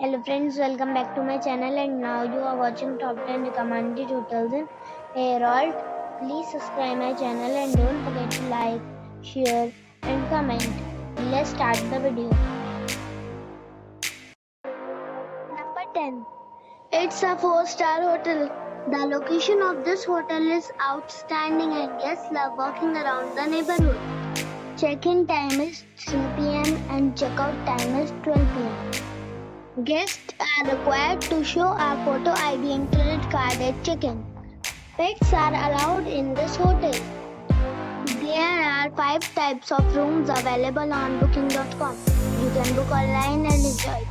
Hello friends, welcome back to my channel and now you are watching top 10 recommended hotels in Herault. Please subscribe my channel and don't forget to like, share and comment. Let's start the video. Number 10. It's a 4-star hotel. The location of this hotel is outstanding and guests love walking around the neighborhood. Check-in time is 3 p.m. and check-out time is 12 p.m. Guests are required to show a photo ID and credit card at check-in. Pets are allowed in this hotel. There are 5 types of rooms available on booking.com. You can book online and enjoy it.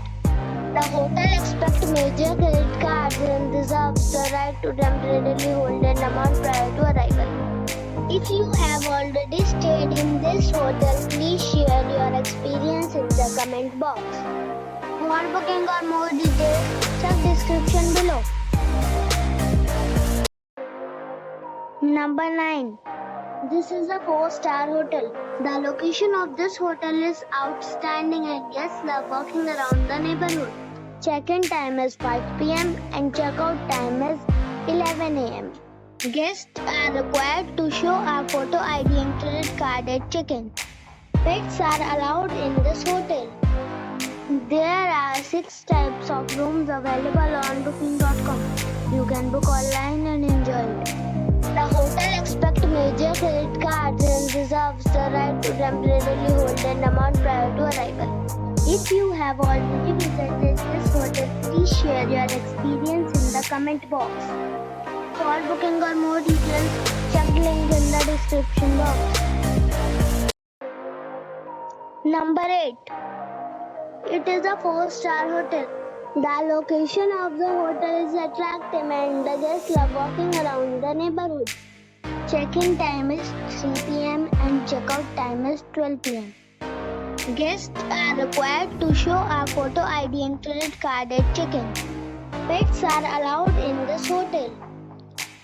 The hotel expects major credit cards and reserves the right to temporarily hold an amount prior to arrival. If you have already stayed in this hotel, please share your experience in the comment box. For booking or more details, check description below. Number 9. This is a 4-star hotel. The location of this hotel is outstanding and guests love walking around the neighborhood. Check-in time is 5 p.m. and check-out time is 11 a.m. Guests are required to show a photo ID and credit card at check-in. Pets are allowed in this hotel. There are 6 types of rooms available on booking.com. You can book online and enjoy it. The hotel expects major credit cards and reserves the right to temporarily hold an amount prior to arrival. If you have already visited this hotel, please share your experience in the comment box. For booking or more details, check the link in the description box. Number 8. It is a 4-star hotel. The location of the hotel is attractive and the guests love walking around the neighborhood. Check-in time is 3 p.m. and check-out time is 12 p.m. Guests are required to show a photo ID and credit card at check-in. Pets are allowed in this hotel.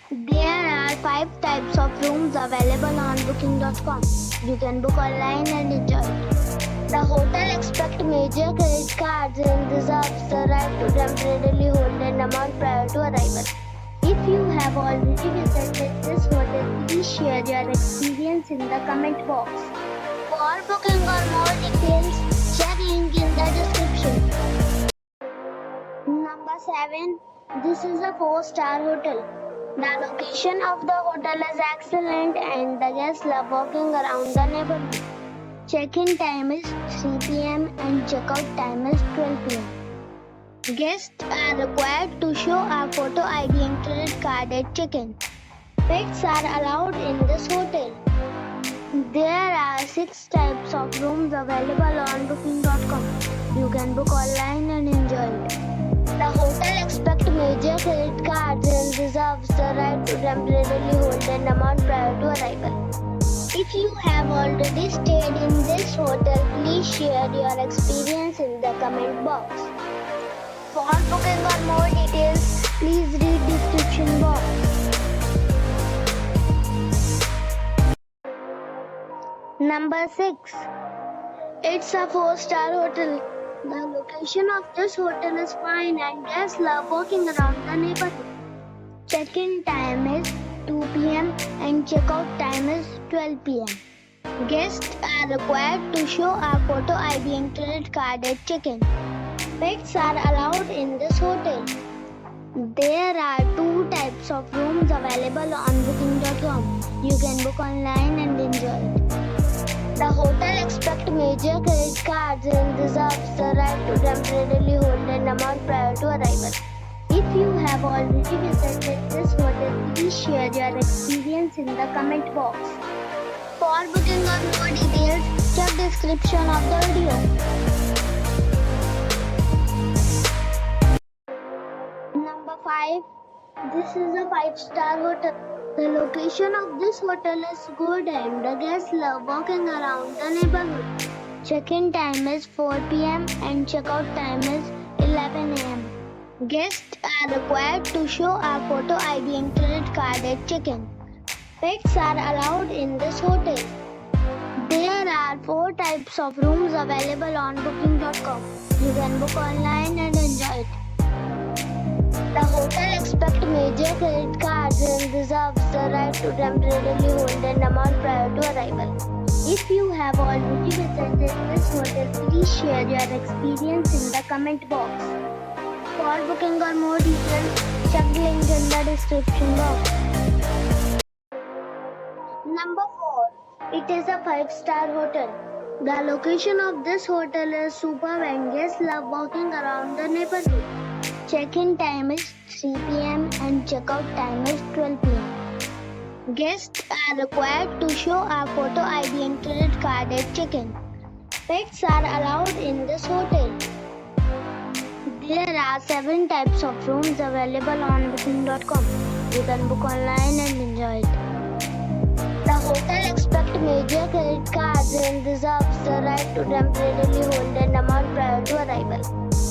There are 5 types of rooms available on booking.com. You can book online and enjoy it. The hotel expects major credit cards and reserves the right to temporarily hold an amount prior to arrival. If you have already visited this hotel, please share your experience in the comment box. For booking or more details, check link in the description. Number 7. This is a 4-star hotel. The location of the hotel is excellent and the guests love walking around the neighborhood. Check-in time is 3 p.m. and check-out time is 12 p.m. Guests are required to show a photo ID and credit card at check-in. Pets are allowed in this hotel. There are 6 types of rooms available on booking.com. You can book online and enjoy it. The hotel expects major credit cards and reserves the right to temporarily hold an amount prior to arrival. If you have already stayed in this hotel, please share your experience in the comment box. For booking or more details, please read description box. Number 6. It's a 4-star hotel. The location of this hotel is fine and guests love walking around the neighborhood. Check-in time is 2 p.m. and check-out time is 12 p.m. Guests are required to show a photo ID and credit card at check-in. Pets are allowed in this hotel. There are 2 types of rooms available on booking.com. You can book online and enjoy it. The hotel expects major credit cards and reserves the right to temporarily hold an amount prior to arrival. If you have already visited this hotel, please share your experience in the comment box. For booking or more details, check description of the video. Number 5. This is a 5-star hotel. The location of this hotel is good and the guests love walking around the neighborhood. Check-in time is 4 p.m. and check-out time is 11 a.m. Guests are required to show a photo ID and credit card at check-in. Pets are allowed in this hotel. There There are 4 types of rooms available on booking.com. You can book online and enjoy it. The hotel accepts major credit cards and reserves the right to temporarily hold an amount prior to arrival. If you have already visited this hotel, please share your experience in the comment box. For booking or more details, check the link in the description box. Number 4. It is a 5-star hotel. The location of this hotel is superb and guests love walking around the neighborhood. Check-in time is 3 p.m. and check-out time is 12 p.m. Guests are required to show a photo ID and credit card at check-in. Pets are allowed in this hotel. There are 7 types of rooms available on booking.com. You can book online and enjoy it. The hotel accepts major credit cards and reserves the right to temporarily hold an amount prior to arrival.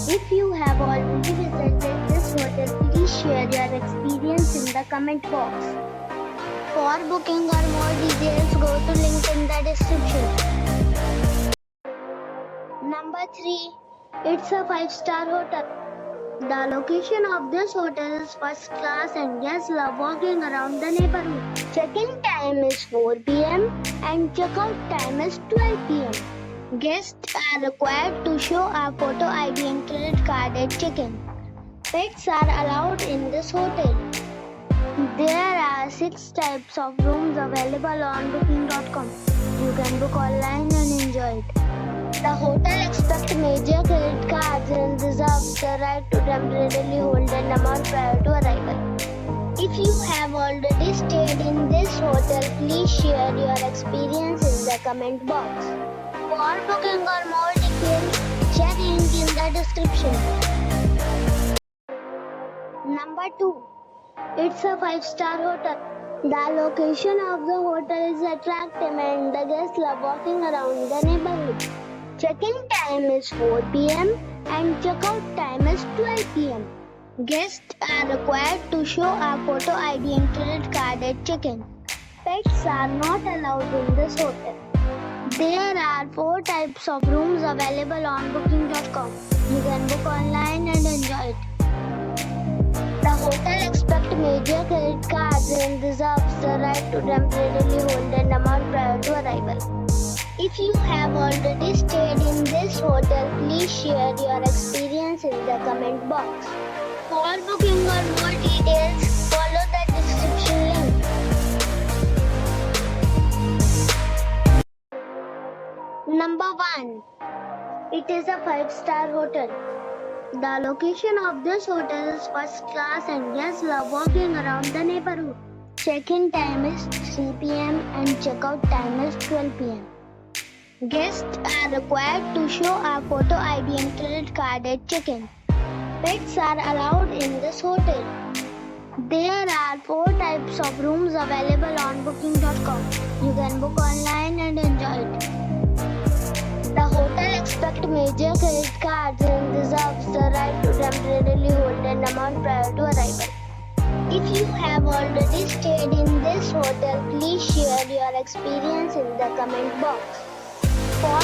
If you have already visited this hotel, please share your experience in the comment box. For booking or more details, go to link in the description. Number 3. It's a 5-star hotel. The location of this hotel is first class and guests love walking around the neighborhood. Check-in time is 4 p.m. and check-out time is 12 p.m. Guests are required to show a photo ID and credit card at check-in. Pets are allowed in this hotel. There are 6 types of rooms available on booking.com. You can book online and enjoy it. The hotel accepts major credit cards and reserves the right to temporarily hold an amount prior to arrival. If you have already stayed in this hotel, please share your experience in the comment box. For booking or more details, check link in the description. Number 2. It's a 5-star hotel. The location of the hotel is attractive and the guests love walking around the neighborhood. Check-in time is 4 p.m. and check-out time is 12 p.m. Guests are required to show a photo ID and credit card at check-in. Pets are not allowed in this hotel. There are 4 types of rooms available on booking.com. You can book online and enjoy it. The hotel accepts major credit cards and reserves the right to temporarily hold an amount prior to arrival. If you have already stayed in this hotel, please share your experience in the comment box. For booking or more details, follow the description link. Number 1. It is a 5-star hotel. The location of this hotel is first class and guests love walking around the neighborhood. Check-in time is 3 p.m. and check-out time is 12 p.m. Guests are required to show a photo ID and credit card at check-in. Pets are allowed in this hotel. There are 4 types of rooms available on booking.com. You can book online and enjoy it. The hotel accepts major credit cards and reserves the right to temporarily hold an amount prior to arrival. If you have already stayed in this hotel, please share your experience in the comment box. For